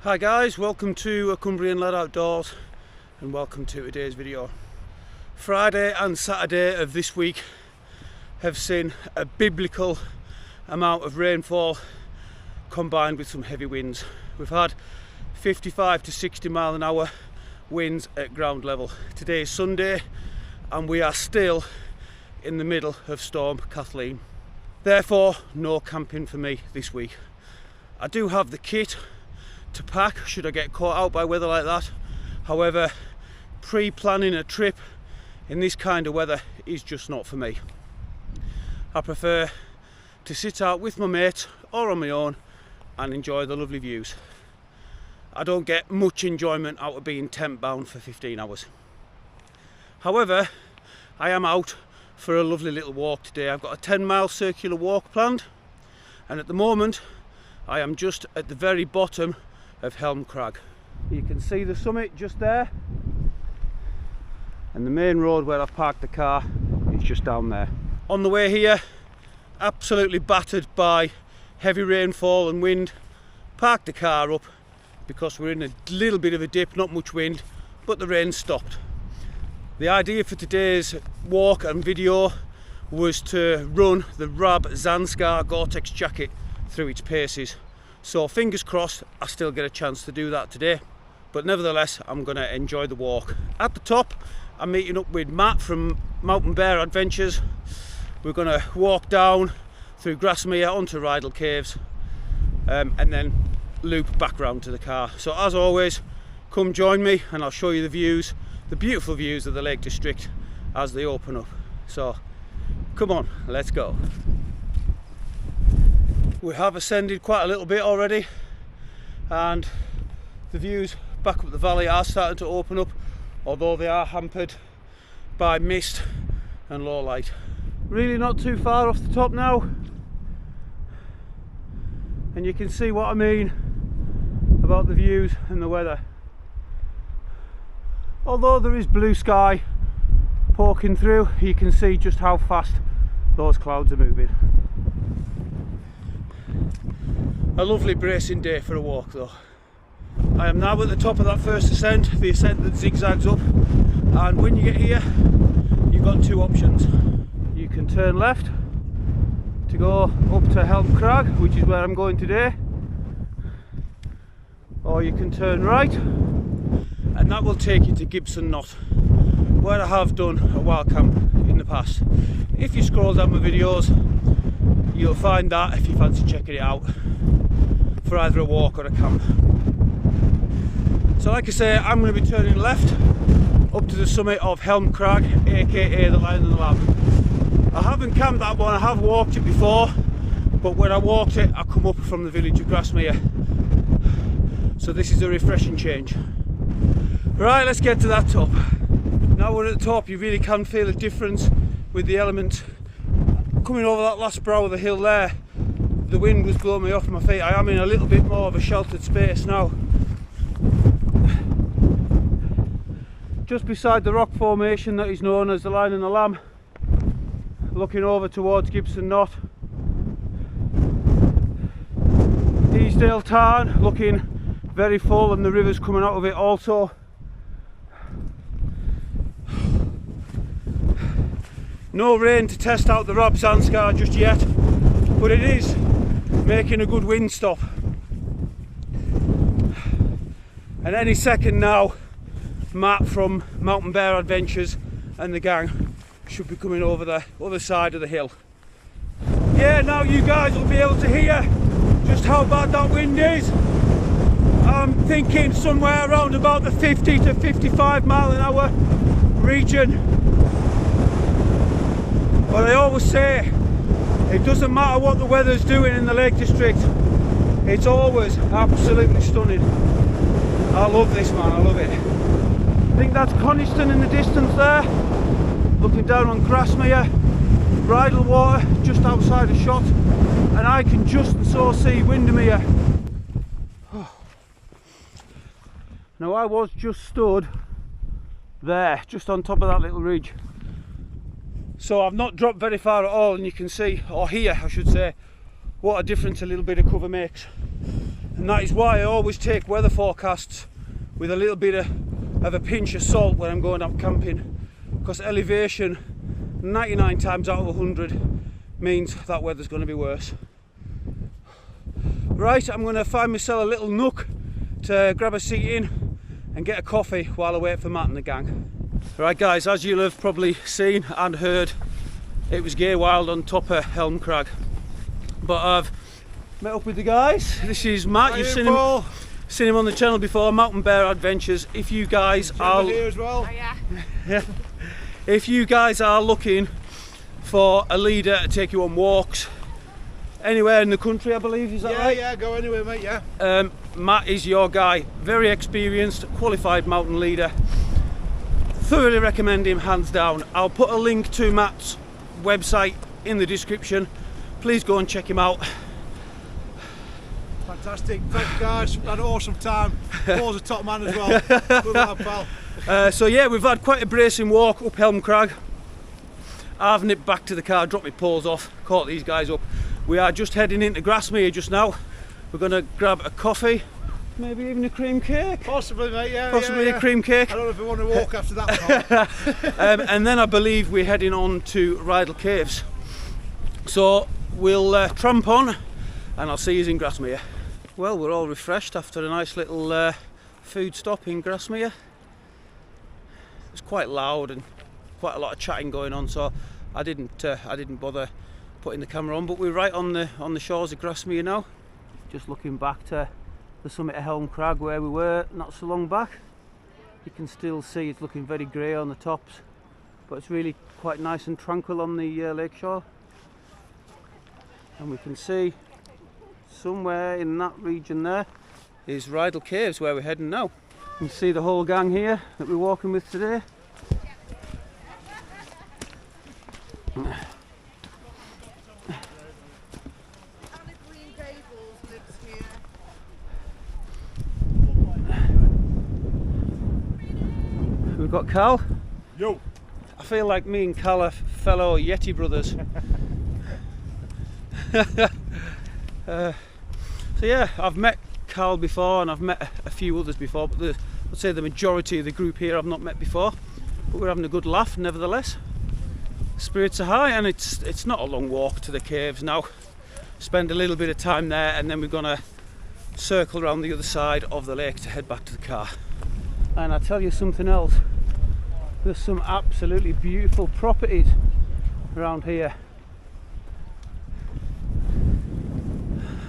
Hi guys, welcome to A Cumbrian Lad Outdoors and welcome to today's video. Friday and Saturday of this week have seen a biblical amount of rainfall combined with some heavy winds. We've had 55 to 60 mile an hour winds at ground level. Today is Sunday and we are still in the middle of Storm Kathleen. Therefore, no camping for me this week. I do have the kit to pack should I get caught out by weather like that. However, pre-planning a trip in this kind of weather is just not for me. I prefer to sit out with my mates or on my own and enjoy the lovely views. I don't get much enjoyment out of being tent bound for 15 hours. However, I am out for a lovely little walk today. I've got a 10-mile circular walk planned, and at the moment I am just at the very bottom of Helm Crag. You can see the summit just there, and the main road where I've parked the car is just down there. On the way here, absolutely battered by heavy rainfall and wind, parked the car up because we're in a little bit of a dip, not much wind, but the rain stopped. The idea for today's walk and video was to run the Rab Zanskar Gore-Tex jacket through its paces. So fingers crossed I still get a chance to do that today, but nevertheless I'm going to enjoy the walk. At the top I'm meeting up with Matt from Mountain Bear Adventures. We're going to walk down through Grasmere onto Rydal Caves and then loop back round to the car. So as always, come join me and I'll show you the views, the beautiful views of the Lake District as they open up. So come on, let's go. We have ascended quite a little bit already and the views back up the valley are starting to open up, although they are hampered by mist and low light. Really not too far off the top now, and you can see what I mean about the views and the weather. Although there is blue sky poking through, you can see just how fast those clouds are moving. A lovely bracing day for a walk though. I am now at the top of that first ascent, the ascent that zigzags up, and when you get here you've got two options. You can turn left to go up to Helm Crag, which is where I'm going today, or you can turn right and that will take you to Gibson Knot, where I have done a wild camp in the past. If you scroll down my videos you'll find that if you fancy checking it out for either a walk or a camp. So like I say, I'm going to be turning left up to the summit of Helm Crag, aka the Lion and the Lamb. I haven't camped that one, I have walked it before, but when I walked it I come up from the village of Grasmere, so this is a refreshing change. Right, let's get to that top. Now we're at the top, you really can feel a difference with the element. Coming over that last brow of the hill there, the wind was blowing me off my feet. I am in a little bit more of a sheltered space now. Just beside the rock formation that is known as the Lion and the Lamb, looking over towards Gibson Knot. Easdale Tarn looking very full and the river's coming out of it also. No rain to test out the Rab Zanskar just yet, but it is making a good wind stop. And any second now, Matt from Mountain Bear Adventures and the gang should be coming over the other side of the hill. Yeah, now you guys will be able to hear just how bad that wind is. I'm thinking somewhere around about the 50 to 55 mile an hour region. But I always say, it doesn't matter what the weather's doing in the Lake District, it's always absolutely stunning. I love this, man, I love it. I think that's Coniston in the distance there, looking down on Grasmere, Rydal water just outside a shot, and I can just so see Windermere. Now I was just stood there, just on top of that little ridge. So I've not dropped very far at all, and you can see, or hear I should say, what a difference a little bit of cover makes. And that is why I always take weather forecasts with a little bit of a pinch of salt when I'm going out camping, because elevation 99 times out of 100 means that weather's going to be worse. Right, I'm going to find myself a little nook to grab a seat in and get a coffee while I wait for Matt and the gang. Right guys, as you'll have probably seen and heard, it was gay wild on top of Helm Crag. But I've met up with the guys. This is Matt. You've seen him on the channel before, Mountain Bear Adventures. If you guys are here as well. Oh, yeah. Yeah. If you guys are looking for a leader to take you on walks anywhere in the country, I believe, is that right? Yeah, go anywhere, mate. Yeah. Matt is your guy. Very experienced, qualified mountain leader. Thoroughly recommend him, hands down. I'll put a link to Matt's website in the description. Please go and check him out. Fantastic. Thanks, guys. Had an awesome time. Paul's a top man as well. Good lad, pal. So yeah, we've had quite a bracing walk up Helm Crag. I've nipped back to the car, dropped my poles off, caught these guys up. We are just heading into Grasmere just now. We're going to grab a coffee, maybe even a cream cake. Possibly, mate. Yeah. Possibly yeah. a cream cake. I don't know if we want to walk after that. And then I believe we're heading on to Rydal Caves. So we'll tramp on, and I'll see you in Grasmere. Well, we're all refreshed after a nice little food stop in Grasmere. It's quite loud and quite a lot of chatting going on, so I didn't bother putting the camera on. But we're right on the shores of Grasmere now. Just looking back to the summit of Helm Crag where we were not so long back. You can still see it's looking very grey on the tops, but it's really quite nice and tranquil on the lake shore. And we can see somewhere in that region there is Rydal Caves, where we're heading now. You can see the whole gang here that we're walking with today. We've got Cal. Yo. I feel like me and Cal are fellow Yeti brothers. So yeah, I've met Cal before and I've met a few others before, but I'd say the majority of the group here I've not met before. But we're having a good laugh nevertheless. Spirits are high, and it's not a long walk to the caves now. Spend a little bit of time there, and then we're gonna circle around the other side of the lake to head back to the car. And I'll tell you something else. There's some absolutely beautiful properties around here.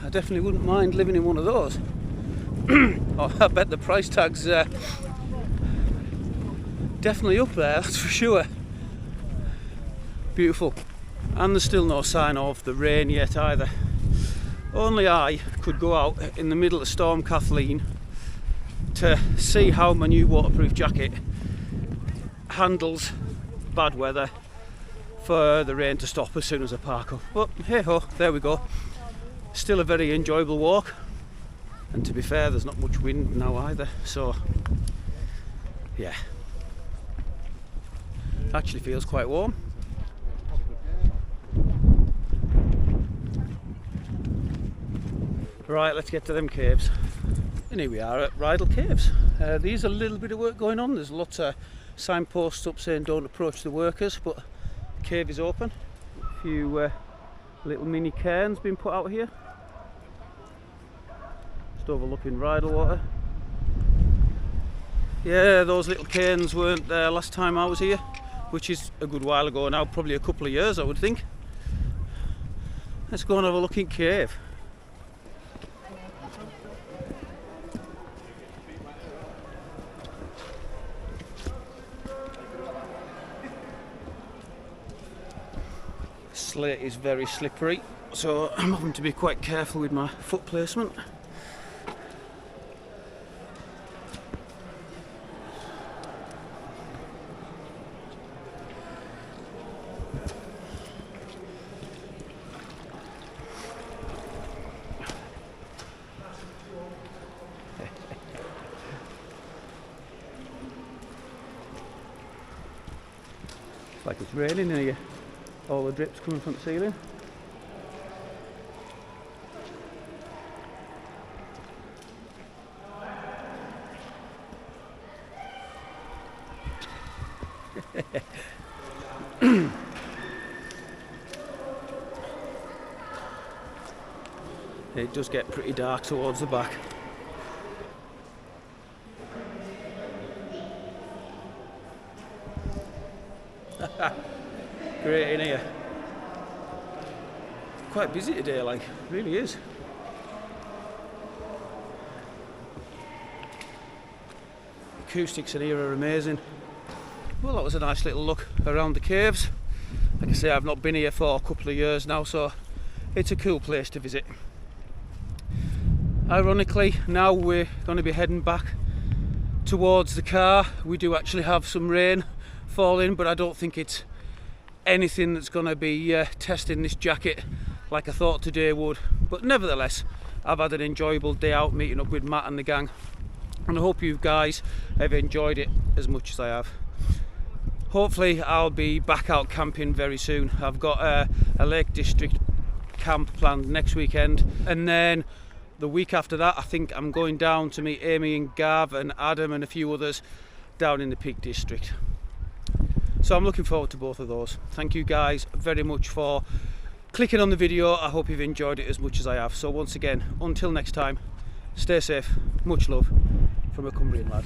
I definitely wouldn't mind living in one of those. Oh, I bet the price tag's definitely up there, that's for sure. Beautiful. And there's still no sign of the rain yet either. Only I could go out in the middle of Storm Kathleen to see how my new waterproof jacket handles bad weather for the rain to stop as soon as I park up. But hey ho, there we go. Still a very enjoyable walk, and to be fair, there's not much wind now either, so yeah, actually feels quite warm. Right, let's get to them caves. And here we are at Rydal Caves. There's a little bit of work going on. There's lots of signposts up saying don't approach the workers, but the cave is open. A few little mini cairns been put out here. Just overlooking Rydal water. Yeah, those little cairns weren't there last time I was here, which is a good while ago now, probably a couple of years I would think. Let's go and have a look in cave. Slate is very slippery, so I'm having to be quite careful with my foot placement. It's like it's raining here. All the drips coming from the ceiling. It does get pretty dark towards the back. Great in here. Quite busy today, like, really is. Acoustics in here are amazing. Well, that was a nice little look around the caves. Like I say, I've not been here for a couple of years now, so it's a cool place to visit. Ironically, now we're going to be heading back towards the car. We do actually have some rain falling, but I don't think it's anything that's going to be testing this jacket like I thought today would. But nevertheless, I've had an enjoyable day out meeting up with Matt and the gang, and I hope you guys have enjoyed it as much as I have. Hopefully I'll be back out camping very soon. I've got a Lake District camp planned next weekend, and then the week after that I think I'm going down to meet Amy and Gav and Adam and a few others down in the Peak District. So I'm looking forward to both of those. Thank you guys very much for clicking on the video. I hope you've enjoyed it as much as I have. So once again, until next time, stay safe, much love from a Cumbrian lad.